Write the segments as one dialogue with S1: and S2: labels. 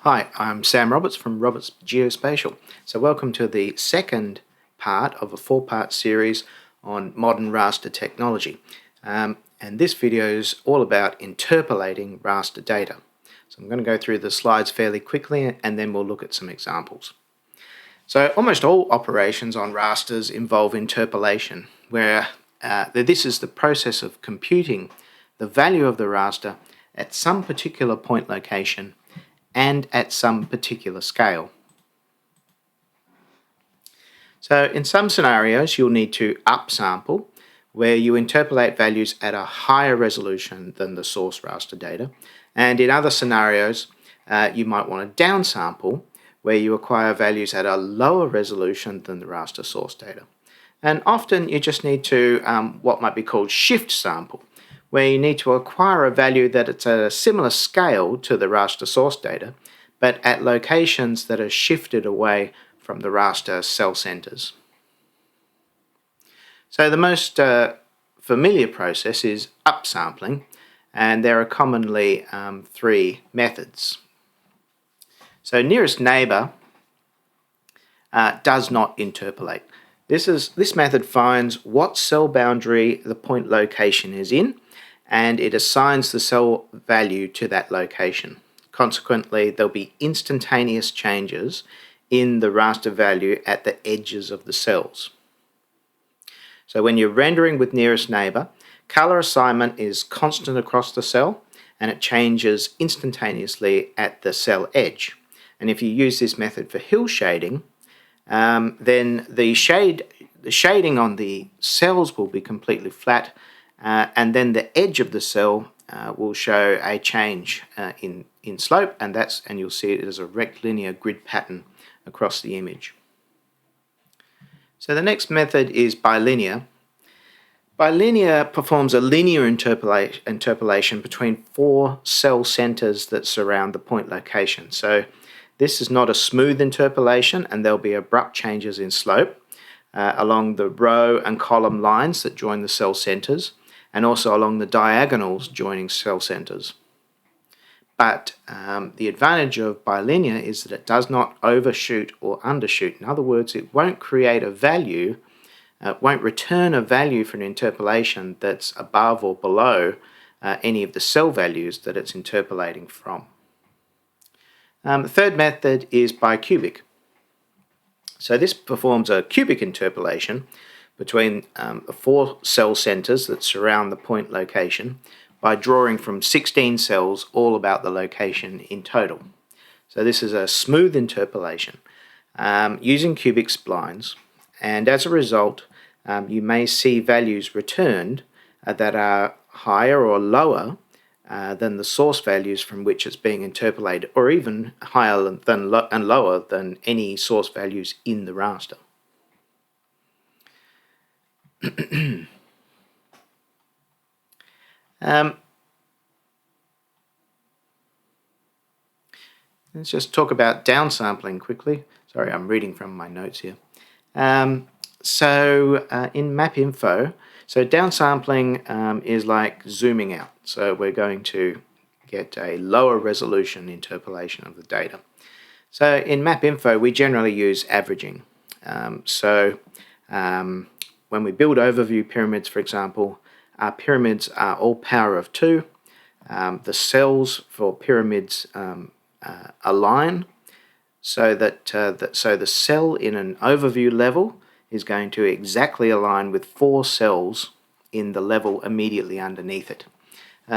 S1: Hi, I'm Sam Roberts from Roberts Geospatial. So welcome to the second part of a four-part series on modern raster technology. And this video is all about interpolating raster data. So I'm going to go through the slides fairly quickly and then we'll look at some examples. So almost all operations on rasters involve interpolation, where this is the process of computing the value of the raster at some particular point location and at some particular scale. So in some scenarios you'll need to upsample, where you interpolate values at a higher resolution than the source raster data, and in other scenarios you might want to downsample, where you acquire values at a lower resolution than the raster source data. And often you just need to what might be called shift sample, where you need to acquire a value that it's at a similar scale to the raster source data, but at locations that are shifted away from the raster cell centers. So the most familiar process is upsampling, and there are commonly three methods. So nearest neighbour does not interpolate. This method finds what cell boundary the point location is in, and it assigns the cell value to that location. Consequently, there'll be instantaneous changes in the raster value at the edges of the cells. So when you're rendering with nearest neighbour, colour assignment is constant across the cell, and it changes instantaneously at the cell edge. And if you use this method for hill shading, then the shading on the cells will be completely flat, and then the edge of the cell will show a change in slope, and you'll see it as a rectilinear grid pattern across the image. So the next method is bilinear. Bilinear performs a linear interpolation between four cell centers that surround the point location. So this is not a smooth interpolation, and there'll be abrupt changes in slope along the row and column lines that join the cell centers, and also along the diagonals joining cell centers. But the advantage of bilinear is that it does not overshoot or undershoot. In other words, it won't create a value, won't return a value for an interpolation that's above or below any of the cell values that it's interpolating from. The third method is Bicubic. So this performs a cubic interpolation between four cell centers that surround the point location by drawing from 16 cells all about the location in total. So this is a smooth interpolation using cubic splines, and as a result you may see values returned that are higher or lower than the source values from which it's being interpolated, or even higher and lower than any source values in the raster. Let's just talk about downsampling quickly. Sorry, I'm reading from my notes here. In MapInfo, so downsampling is like zooming out. So we're going to get a lower resolution interpolation of the data. So in MapInfo, we generally use averaging. When we build overview pyramids, for example, our pyramids are all power of 2. The cells for pyramids align so that the cell in an overview level is going to exactly align with 4 cells in the level immediately underneath it.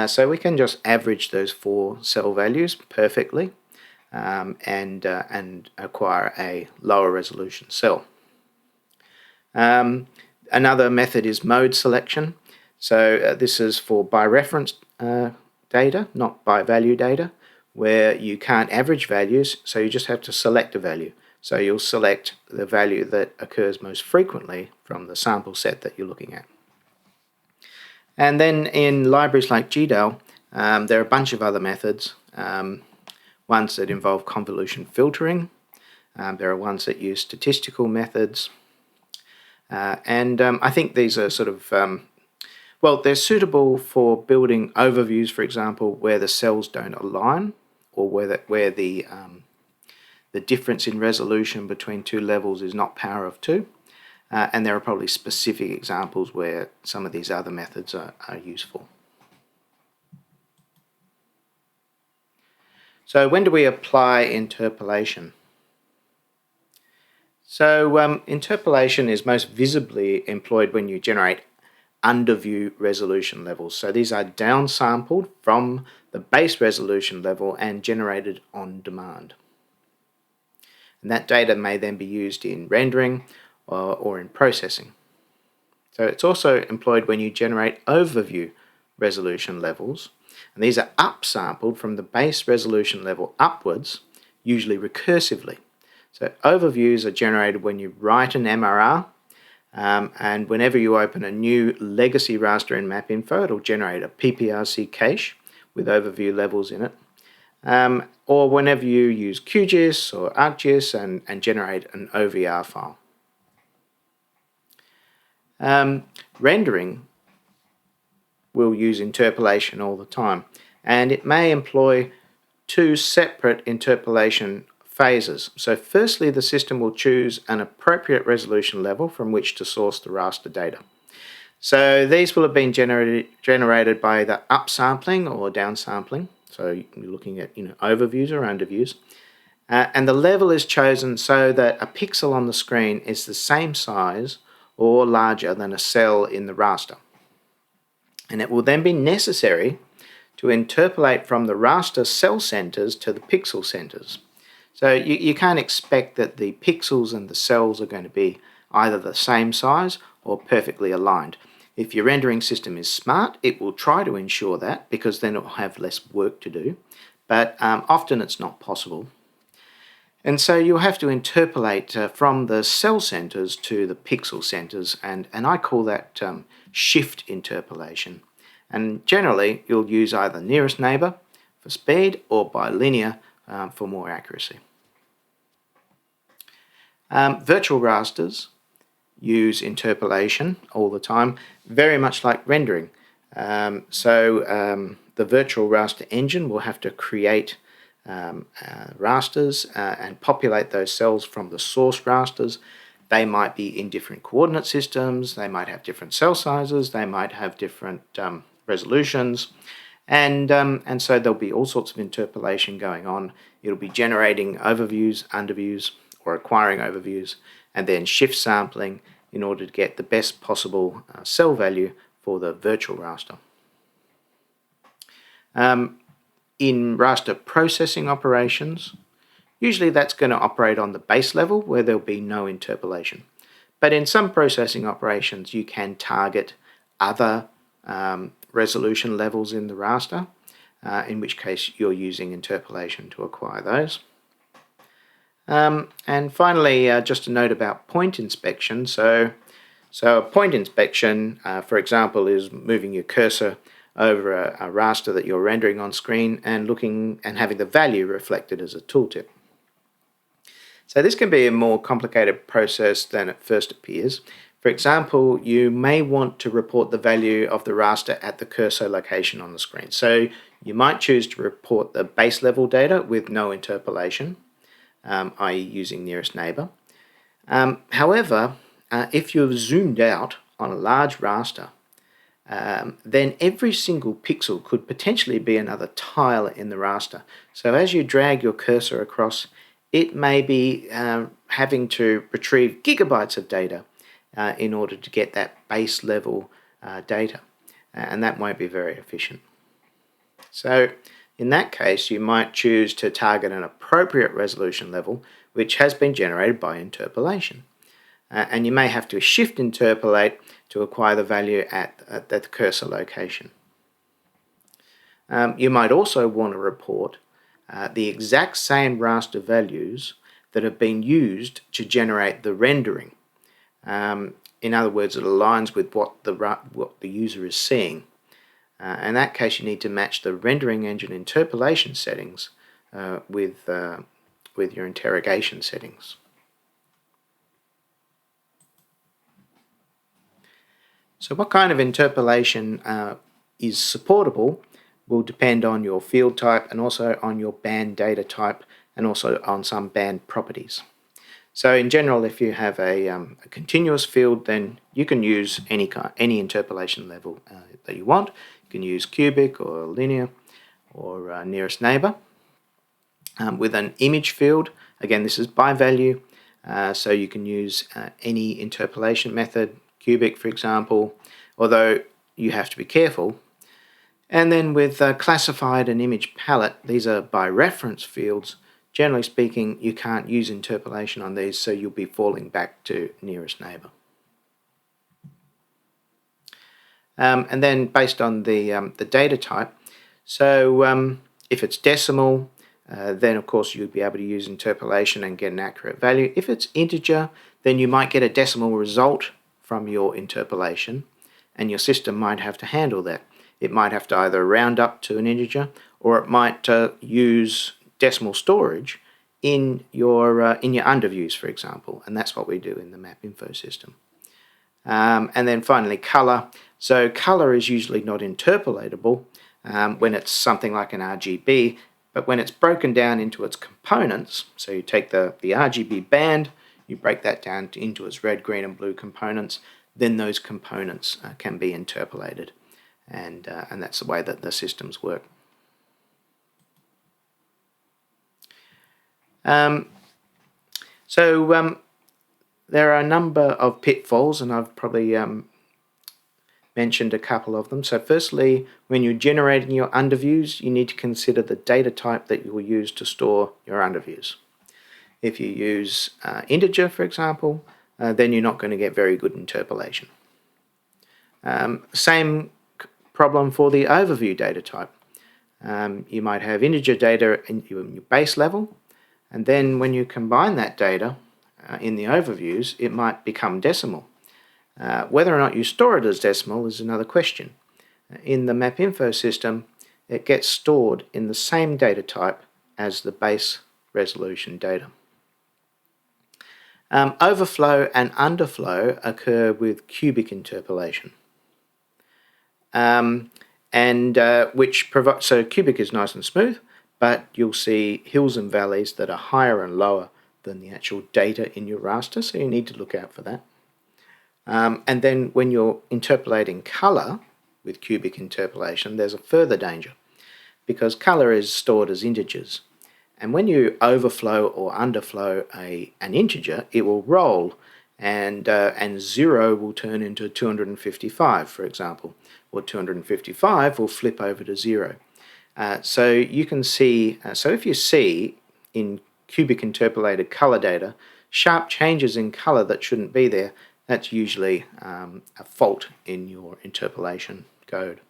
S1: So we can just average those 4 cell values perfectly and acquire a lower resolution cell. Another method is mode selection. So this is for by reference data, not by value data, where you can't average values, so you just have to select a value. So you'll select the value that occurs most frequently from the sample set that you're looking at. And then in libraries like GDAL, there are a bunch of other methods, ones that involve convolution filtering, there are ones that use statistical methods, and I think these are sort of, they're suitable for building overviews, for example, where the cells don't align or where the difference in resolution between two levels is not power of 2. And there are probably specific examples where some of these other methods are useful. So when do we apply interpolation? So interpolation is most visibly employed when you generate underview resolution levels. So these are downsampled from the base resolution level and generated on demand. And that data may then be used in rendering or in processing. So it's also employed when you generate overview resolution levels, and these are upsampled from the base resolution level upwards, usually recursively. So overviews are generated when you write an MRR, and whenever you open a new legacy raster in MapInfo, it'll generate a PPRC cache with overview levels in it. Or whenever you use QGIS or ArcGIS and generate an OVR file. Rendering will use interpolation all the time, and it may employ two separate interpolation phases. So firstly, the system will choose an appropriate resolution level from which to source the raster data. So these will have been generated by either upsampling or downsampling. So you're looking at overviews or underviews. And the level is chosen so that a pixel on the screen is the same size or larger than a cell in the raster. And it will then be necessary to interpolate from the raster cell centers to the pixel centers. So you can't expect that the pixels and the cells are going to be either the same size or perfectly aligned. If your rendering system is smart, it will try to ensure that, because then it will have less work to do. But often it's not possible. And so you'll have to interpolate from the cell centers to the pixel centers, and I call that shift interpolation. And generally you'll use either nearest neighbour for speed or bilinear for more accuracy. Virtual rasters use interpolation all the time, very much like rendering. The virtual raster engine will have to create rasters and populate those cells from the source rasters. They might be in different coordinate systems, they might have different cell sizes, they might have different resolutions, and so there'll be all sorts of interpolation going on. It'll be generating overviews, underviews, or acquiring overviews, and then shift sampling in order to get the best possible cell value for the virtual raster. In raster processing operations, usually that's going to operate on the base level where there'll be no interpolation. But in some processing operations, you can target other resolution levels in the raster, in which case you're using interpolation to acquire those. And finally, just a note about point inspection. So a point inspection, for example, is moving your cursor over a raster that you're rendering on screen and looking and having the value reflected as a tooltip. So this can be a more complicated process than it first appears. For example, you may want to report the value of the raster at the cursor location on the screen. So you might choose to report the base level data with no interpolation, i.e. using nearest neighbour. However, if you've zoomed out on a large raster, then every single pixel could potentially be another tile in the raster. So as you drag your cursor across, it may be having to retrieve gigabytes of data in order to get that base level data, and that won't be very efficient. So in that case, you might choose to target an appropriate resolution level which has been generated by interpolation. And you may have to shift interpolate to acquire the value at the cursor location. You might also want to report the exact same raster values that have been used to generate the rendering. In other words, it aligns with what the user is seeing. In that case, you need to match the rendering engine interpolation settings with your interrogation settings. So what kind of interpolation is supportable will depend on your field type and also on your band data type and also on some band properties. So in general, if you have a continuous field, then you can use any interpolation level that you want. You can use cubic or linear or nearest neighbour. With an image field, again, this is by value, so you can use any interpolation method, cubic for example, although you have to be careful. And then with classified and image palette, these are by reference fields. Generally speaking, you can't use interpolation on these, so you'll be falling back to nearest neighbour. And then based on the data type, so if it's decimal, then of course you'll be able to use interpolation and get an accurate value. If it's integer, then you might get a decimal result from your interpolation, and your system might have to handle that. It might have to either round up to an integer, or it might use decimal storage in your underviews, for example, and that's what we do in the MapInfo system. And then finally, color. So color is usually not interpolatable when it's something like an RGB, but when it's broken down into its components, so you take the RGB band, you break that down into its red, green, and blue components, then those components can be interpolated, and that's the way that the systems work. There are a number of pitfalls, and I've probably mentioned a couple of them. So firstly, when you're generating your underviews, you need to consider the data type that you will use to store your underviews. If you use integer, for example, then you're not going to get very good interpolation. Same problem for the overview data type. You might have integer data in your base level, and then when you combine that data in the overviews, it might become decimal. Whether or not you store it as decimal is another question. In the MapInfo system, it gets stored in the same data type as the base resolution data. Overflow and underflow occur with cubic interpolation. So cubic is nice and smooth, but you'll see hills and valleys that are higher and lower than the actual data in your raster, so you need to look out for that. And then when you're interpolating color with cubic interpolation, there's a further danger, because color is stored as integers. And when you overflow or underflow an integer, it will roll, and 0 will turn into 255, for example, or 255 will flip over to 0. So you can see, so if you see in cubic interpolated color data sharp changes in color that shouldn't be there, that's usually a fault in your interpolation code.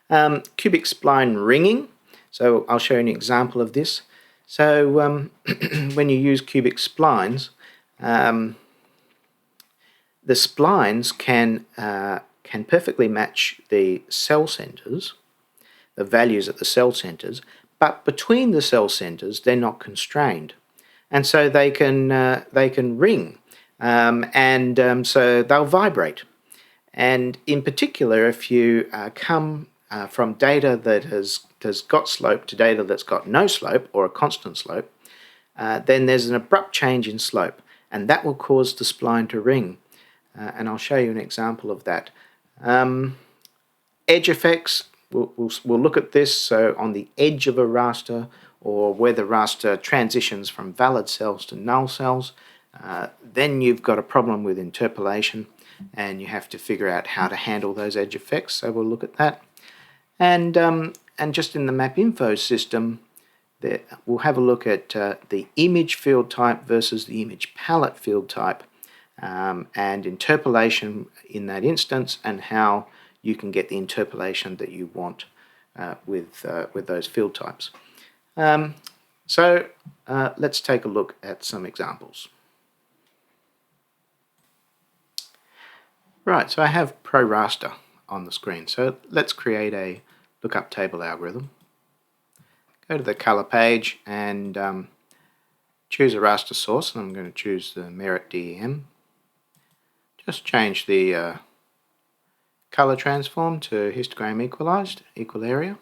S1: Cubic spline ringing. So I'll show you an example of this. So when you use cubic splines, the splines can perfectly match the cell centers, the values at the cell centers, but between the cell centers they're not constrained, and so they can ring, so they'll vibrate. And in particular, if you come from data that has got slope to data that's got no slope or a constant slope, then there's an abrupt change in slope, and that will cause the spline to ring. And I'll show you an example of that. Edge effects, we'll look at this. So on the edge of a raster, or where the raster transitions from valid cells to null cells, then you've got a problem with interpolation, and you have to figure out how to handle those edge effects. So we'll look at that. And just in the MapInfo system, we'll have a look at the image field type versus the image palette field type, and interpolation in that instance, and how you can get the interpolation that you want with those field types. Let's take a look at some examples. Right, so I have ProRaster on the screen. So let's create a lookup table algorithm. Go to the color page and choose a raster source, and I'm going to choose the Merit DEM. Just change the color transform to histogram equalized, equal area.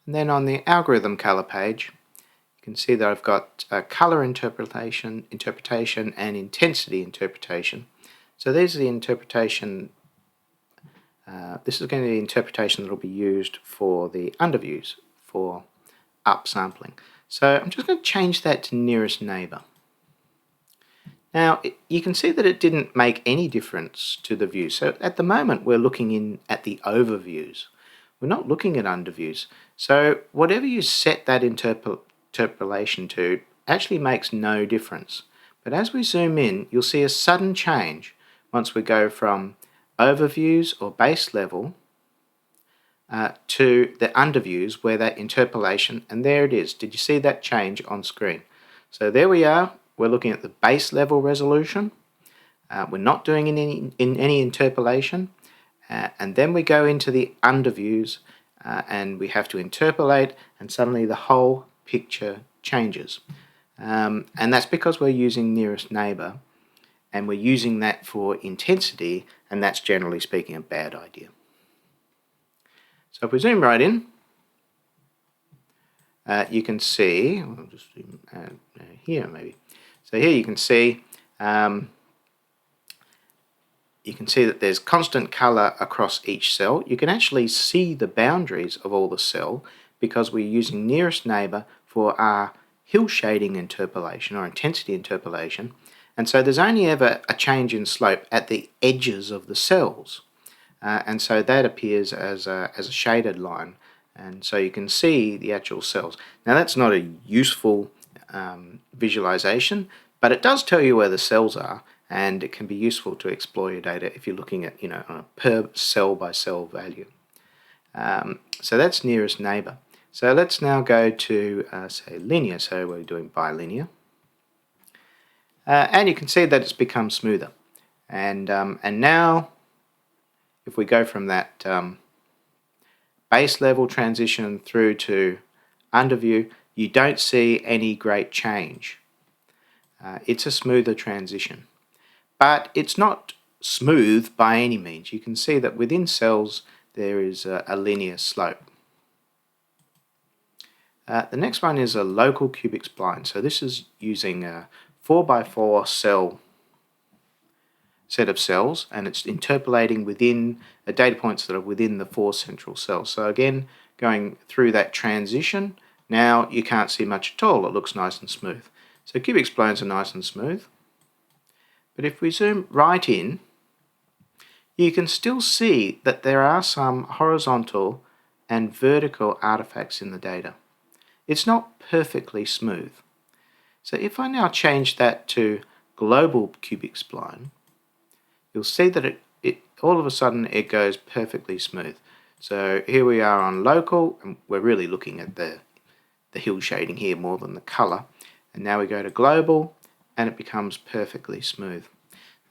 S1: And then on the algorithm color page, you can see that I've got color interpretation, and intensity interpretation. So these are the interpretation. This is going to be the interpretation that will be used for the underviews for upsampling. So I'm just going to change that to nearest neighbor. Now you can see that it didn't make any difference to the view. So at the moment we're looking in at the overviews. We're not looking at underviews. So whatever you set that interpolation to actually makes no difference. But as we zoom in, you'll see a sudden change once we go from overviews or base level to the underviews where that interpolation, and there it is. Did you see that change on screen? So there we are. We're looking at the base level resolution. We're not doing any interpolation. And then we go into the underviews and we have to interpolate, and suddenly the whole picture changes. And that's because we're using nearest neighbor, and we're using that for intensity, and that's generally speaking a bad idea. So if we zoom right in, you can see, I'll just zoom here maybe. So here you can see that there's constant color across each cell. You can actually see the boundaries of all the cell because we're using nearest neighbor for our hill shading interpolation or intensity interpolation. And so there's only ever a change in slope at the edges of the cells. And so that appears as a shaded line. And so you can see the actual cells. Now that's not a useful visualization, but it does tell you where the cells are, and it can be useful to explore your data if you're looking at, on a per cell by cell value. So that's nearest neighbor. So let's now go to say linear. So we're doing bilinear. And you can see that it's become smoother. And now, if we go from that base level transition through to underview, you don't see any great change. It's a smoother transition. But it's not smooth by any means. You can see that within cells there is a linear slope. The next one is a local cubic spline. So this is using a 4x4 cell set of cells, and it's interpolating within data points that are within the 4 central cells. So again, going through that transition, now you can't see much at all. It looks nice and smooth. So cubic splines are nice and smooth. But if we zoom right in, you can still see that there are some horizontal and vertical artifacts in the data. It's not perfectly smooth. So if I now change that to global cubic spline, you'll see that it all of a sudden it goes perfectly smooth. So here we are on local, and we're really looking at the hill shading here more than the color. And now we go to global, and it becomes perfectly smooth.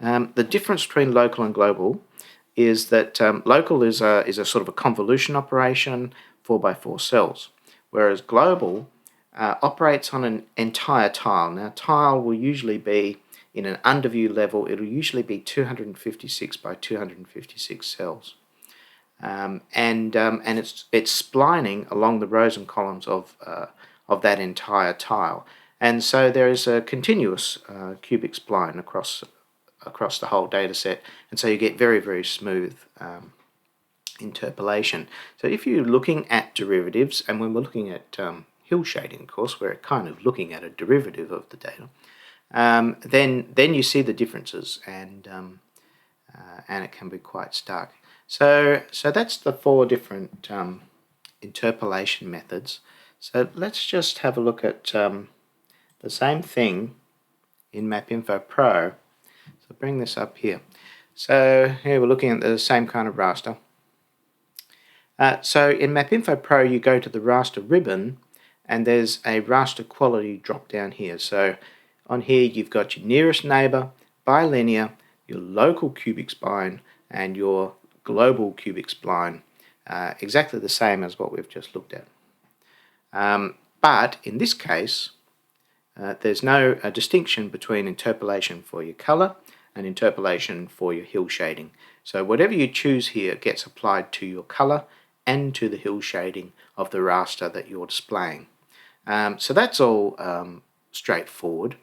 S1: The difference between local and global is that local is a sort of a convolution operation, 4x4 cells, whereas global operates on an entire tile. Now, tile will usually be in an underview level. It'll usually be 256 by 256 cells, and it's splining along the rows and columns of that entire tile. And so there is a continuous cubic spline across the whole data set, and so you get very, very smooth interpolation. So if you're looking at derivatives, and when we're looking at hill shading, of course, we're kind of looking at a derivative of the data, then you see the differences, and it can be quite stark. So that's the 4 different interpolation methods. So let's just have a look at the same thing in MapInfo Pro. So bring this up here. So here we're looking at the same kind of raster. So in MapInfo Pro you go to the raster ribbon, and there's a raster quality drop down here. So on here you've got your nearest neighbor, bilinear, your local cubic spline, and your global cubic spline, exactly the same as what we've just looked at. But in this case, there's no distinction between interpolation for your color an interpolation for your hill shading. So whatever you choose here gets applied to your color and to the hill shading of the raster that you're displaying. So that's all straightforward.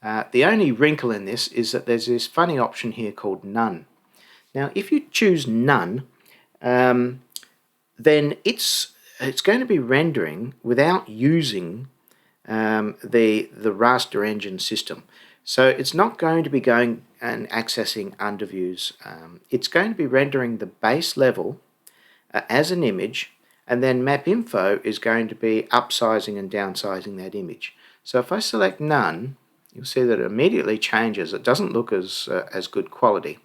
S1: The only wrinkle in this is that there's this funny option here called none. Now if you choose none, then it's going to be rendering without using the raster engine system. So it's not going to be going and accessing underviews. It's going to be rendering the base level as an image, and then MapInfo is going to be upsizing and downsizing that image. So if I select none, you'll see that it immediately changes. It doesn't look as good quality.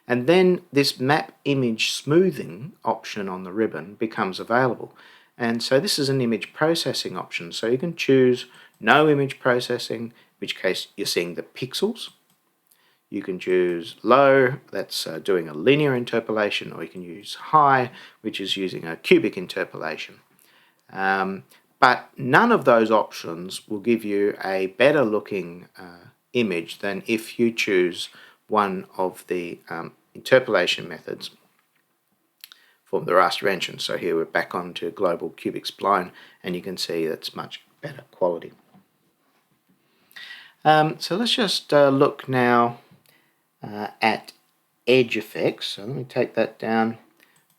S1: And then this map image smoothing option on the ribbon becomes available. And so this is an image processing option. So you can choose no image processing, in which case you're seeing the pixels. You can choose low, that's doing a linear interpolation, or you can use high, which is using a cubic interpolation. But none of those options will give you a better looking image than if you choose one of the interpolation methods for the raster engine. So here we're back onto global cubic spline, and you can see that's much better quality. So let's just look now at edge effects. So let me take that down,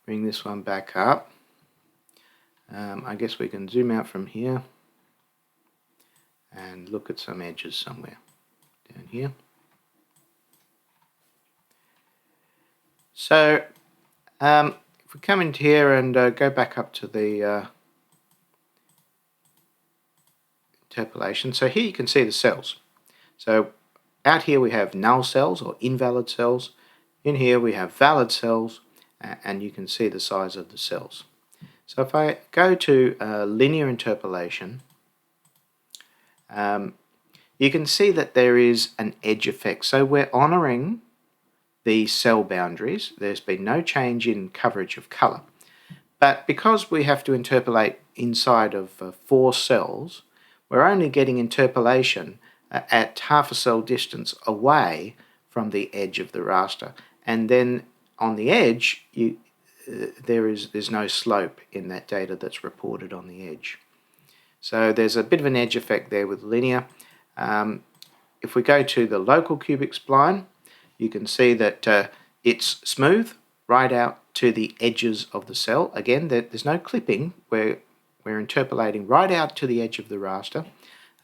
S1: bring this one back up. I guess we can zoom out from here and look at some edges somewhere down here. So if we come into here and go back up to the interpolation, so here you can see the cells. So out here we have null cells or invalid cells. In here we have valid cells, and you can see the size of the cells. So if I go to linear interpolation, you can see that there is an edge effect. So we're honouring the cell boundaries. There's been no change in coverage of colour. But because we have to interpolate inside of 4 cells, we're only getting interpolation at half a cell distance away from the edge of the raster. And then on the edge, there's no slope in that data that's reported on the edge. So there's a bit of an edge effect there with linear. If we go to the local cubic spline, you can see that it's smooth right out to the edges of the cell. Again, there's no clipping. We're interpolating right out to the edge of the raster.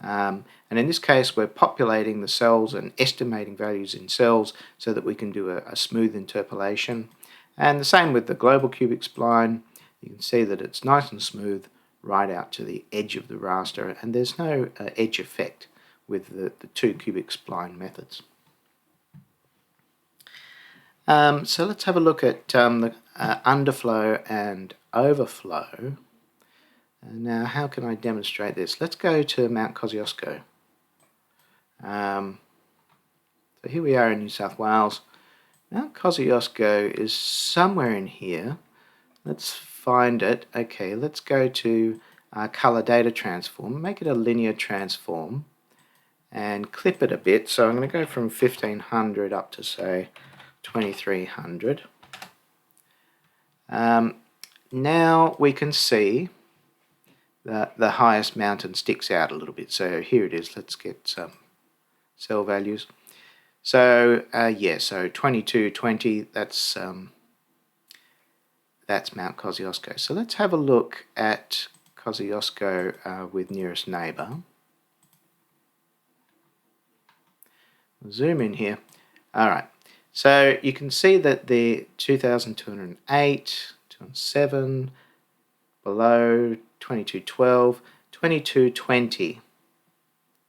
S1: And in this case, we're populating the cells and estimating values in cells so that we can do a smooth interpolation. And the same with the global cubic spline. You can see that it's nice and smooth right out to the edge of the raster, and there's no edge effect with the 2 cubic spline methods. So let's have a look at the underflow and overflow. Now, how can I demonstrate this? Let's go to Mount Kosciuszko. So here we are in New South Wales. Mount Kosciuszko is somewhere in here. Let's find it. Okay, let's go to color data transform, make it a linear transform, and clip it a bit. So I'm going to go from 1500 up to, say, 2300. Now we can see that the highest mountain sticks out a little bit. So here it is. Let's get some cell values. So yeah, so 2220. That's Mount Kosciuszko. So let's have a look at Kosciuszko with nearest neighbour. Zoom in here. All right. So you can see that the 2208, 207, below 2212, 2220,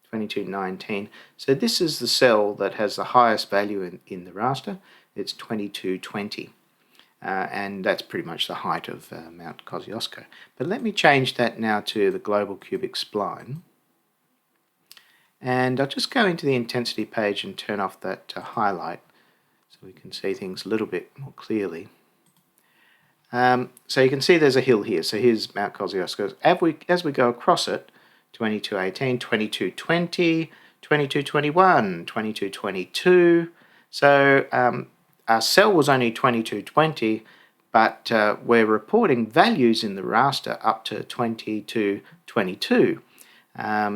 S1: 2219. So this is the cell that has the highest value in the raster. It's 2220. And that's pretty much the height of Mount Kosciuszko. But let me change that now to the global cubic spline. And I'll just go into the intensity page and turn off that highlight so we can see things a little bit more clearly. So you can see there's a hill here. So here's Mount Kosciuszko. As we go across it, 2218, 2220, 2221, 2222. So our cell was only 2220, but we're reporting values in the raster up to 2222.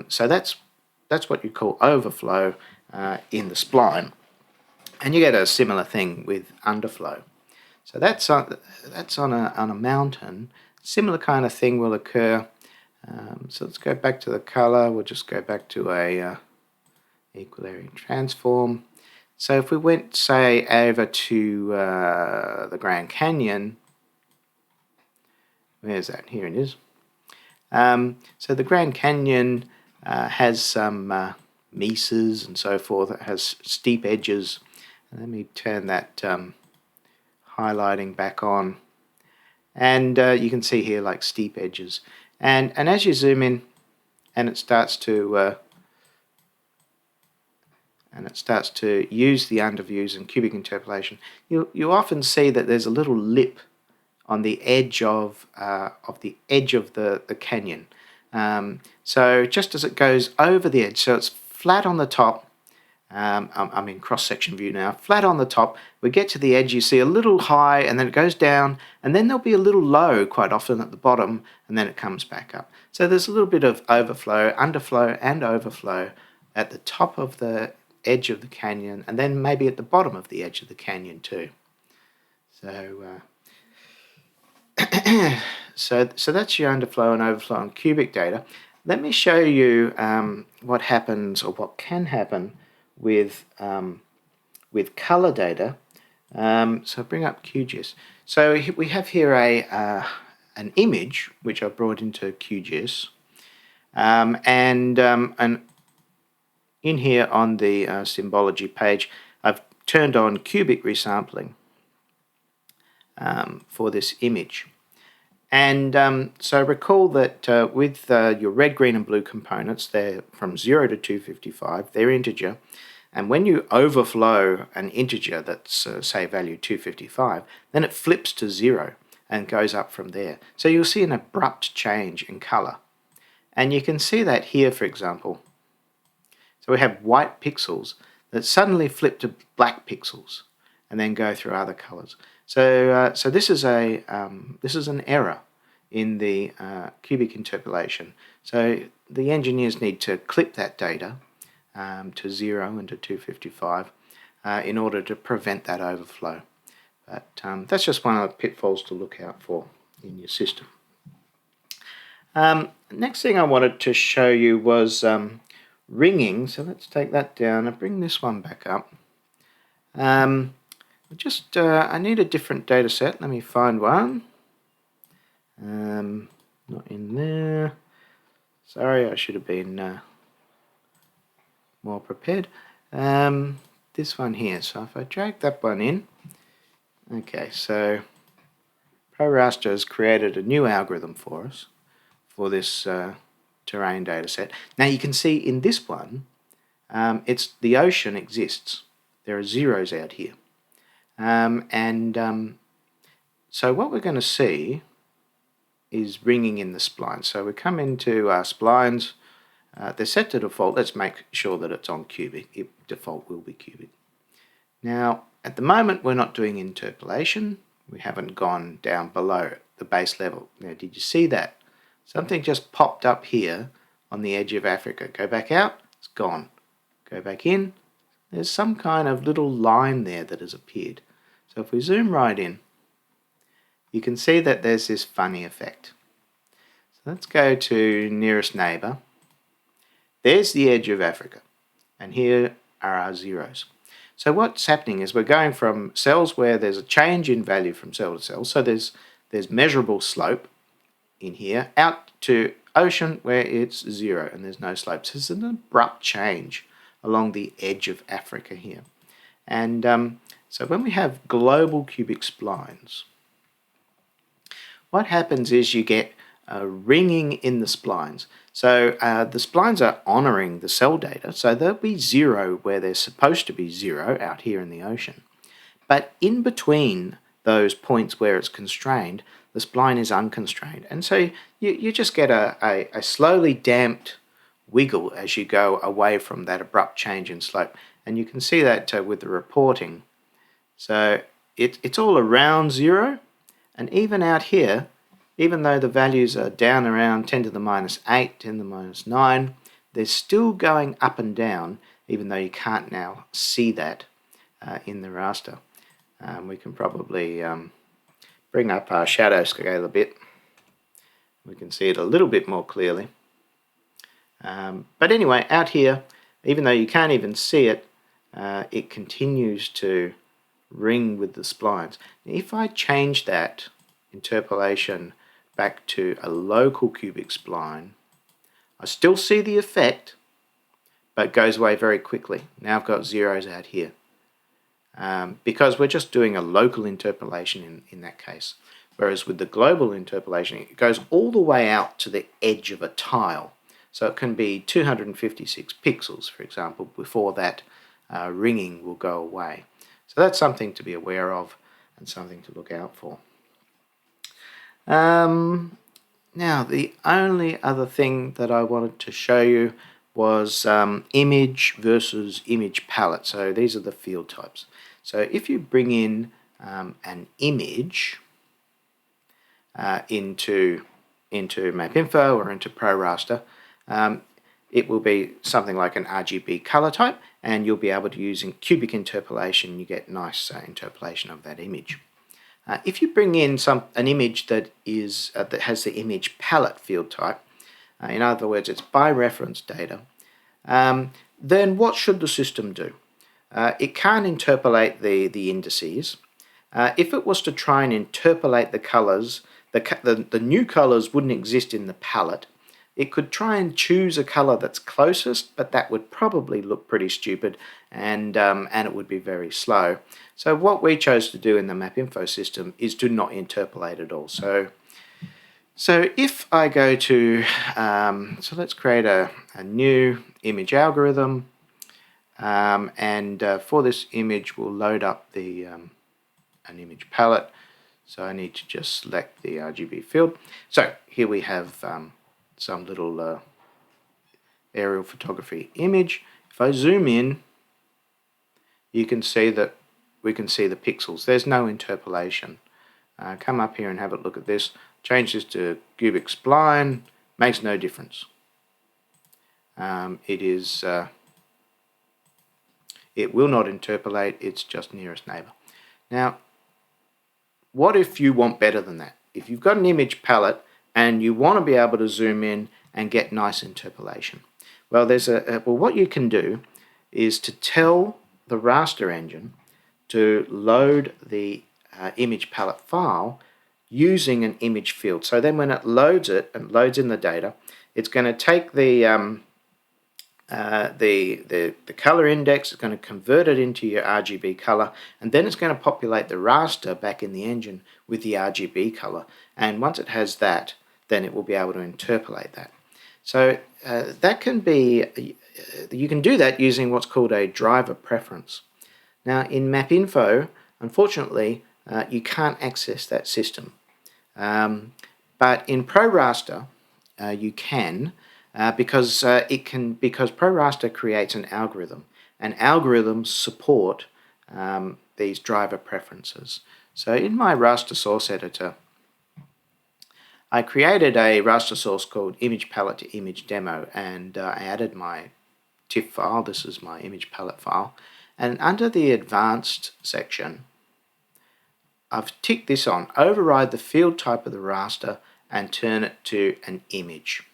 S1: So that's what you call overflow in the spline. And you get a similar thing with underflow. So that's on a mountain. Similar kind of thing will occur. So let's go back to the color. We'll just go back to a equilibrium transform. So if we went, say, over to the Grand Canyon, where's that? Here it is. So the Grand Canyon has some mesas and so forth. It has steep edges. Let me turn that highlighting back on, and you can see here like steep edges. And as you zoom in, and it starts to use the underviews and cubic interpolation, you often see that there's a little lip on the edge of the canyon. So just as it goes over the edge, so it's flat on the top. I'm in cross-section view now. Flat on the top, we get to the edge, you see a little high, and then it goes down, and then there'll be a little low quite often at the bottom, and then it comes back up. So there's a little bit of overflow, underflow, and overflow at the top of the edge of the canyon, and then maybe at the bottom of the edge of the canyon too. So so that's your underflow and overflow on cubic data. Let me show you what happens, or what can happen, with color data. So bring up QGIS. So we have here an image which I brought into QGIS, and in here on the symbology page, I've turned on cubic resampling for this image. And so recall that with your red, green and blue components, they're from 0 to 255, they're integer. And when you overflow an integer that's, say, value 255, then it flips to 0 and goes up from there. So you'll see an abrupt change in color. And you can see that here, for example. So we have white pixels that suddenly flip to black pixels and then go through other colors. So this is an error in the cubic interpolation. So the engineers need to clip that data to 0 and to 255 in order to prevent that overflow. But that's just one of the pitfalls to look out for in your system. Next thing I wanted to show you was ringing. So let's take that down and bring this one back up. I need a different data set. Let me find one. Not in there. Sorry, I should have been more prepared. This one here. So if I drag that one in, okay, so ProRaster has created a new algorithm for us for this terrain data set. Now you can see in this one, it's the ocean exists. There are zeros out here. So what we're going to see is ringing in the spline. So we come into our splines. They're set to default. Let's make sure that it's on cubic. Default will be cubic. Now, at the moment, we're not doing interpolation. We haven't gone down below the base level. Now, did you see that? Something just popped up here on the edge of Africa. Go back out, it's gone. Go back in, there's some kind of little line there that has appeared. So if we zoom right in, you can see that there's this funny effect. So let's go to nearest neighbour. There's the edge of Africa, and here are our zeros. So what's happening is we're going from cells where there's a change in value from cell to cell, so there's measurable slope in here, out to ocean where it's 0 and there's no slope. So it's an abrupt change along the edge of Africa here. And so when we have global cubic splines, what happens is you get ringing in the splines. So the splines are honouring the cell data, so there'll be 0 where there's supposed to be 0 out here in the ocean. But in between those points where it's constrained, the spline is unconstrained. And so you just get a slowly damped wiggle as you go away from that abrupt change in slope. and you can see that with the reporting. So it's all around 0, and even out here, even though the values are down around 10 to the minus 8, 10 to the minus 9, they're still going up and down, even though you can't now see that in the raster. We can probably bring up our shadow scale a bit. We can see it a little bit more clearly. But anyway, out here, even though you can't even see it, it continues to ring with the splines. If I change that interpolation back to a local cubic spline, I still see the effect, but it goes away very quickly. Now I've got zeros out here. Because we're just doing a local interpolation in that case. Whereas with the global interpolation, it goes all the way out to the edge of a tile. So it can be 256 pixels, for example, before that ringing will go away. So that's something to be aware of and something to look out for. Now, the only other thing that I wanted to show you was image versus image palette. So these are the field types. So if you bring in an image into MapInfo or into ProRaster, it will be something like an RGB color type, and you'll be able to use in cubic interpolation. You get nice interpolation of that image. If you bring in an image that is that has the image palette field type, in other words, it's by reference data, then what should the system do? It can't interpolate the indices. If it was to try and interpolate the colors, the new colors wouldn't exist in the palette. It could try and choose a color that's closest, but that would probably look pretty stupid, and it would be very slow. So what we chose to do in the MapInfo system is to not interpolate at all. So if I go to, so let's create a new image algorithm, and for this image we'll load up the an image palette. So I need to just select the RGB field. So here we have some little aerial photography image. If I zoom in, you can see that we can see the pixels. There's no interpolation. Come up here and have a look at this. Change this to cubic spline. Makes no difference. It will not interpolate. It's just nearest neighbor. Now, what if you want better than that? If you've got an image palette and you want to be able to zoom in and get nice interpolation, well, what you can do is to tell the raster engine to load the image palette file using an image field. So then when it loads it and loads in the data, it's going to take the color index, it's going to convert it into your RGB color, and then it's going to populate the raster back in the engine with the RGB color. And once it has that, then it will be able to interpolate that. So that can be, you can do that using what's called a driver preference. Now in MapInfo, unfortunately, you can't access that system. But in ProRaster, you can, because ProRaster creates an algorithm, and algorithms support these driver preferences. So in my raster source editor, I created a raster source called image palette to image demo, and I added my TIFF file. This is my image palette file, and under the advanced section, I've ticked this on, override the field type of the raster and turn it to an image.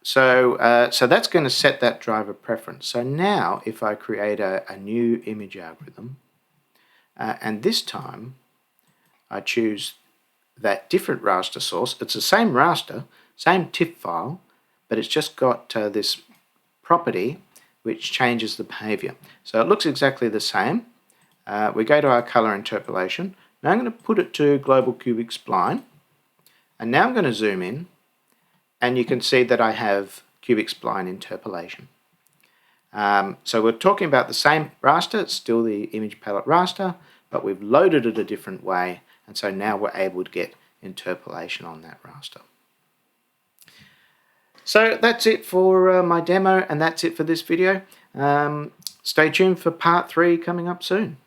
S1: So that's going to set that driver preference. So now if I create a new image algorithm, and this time I choose that different raster source, it's the same raster, same TIFF file, but it's just got this property which changes the behavior. So it looks exactly the same. We go to our color interpolation. Now I'm going to put it to global cubic spline, and now I'm going to zoom in, and you can see that I have cubic spline interpolation. So we're talking about the same raster, it's still the image palette raster, but we've loaded it a different way, and so now we're able to get interpolation on that raster. So that's it for my demo, and that's it for this video. Stay tuned for part 3 coming up soon.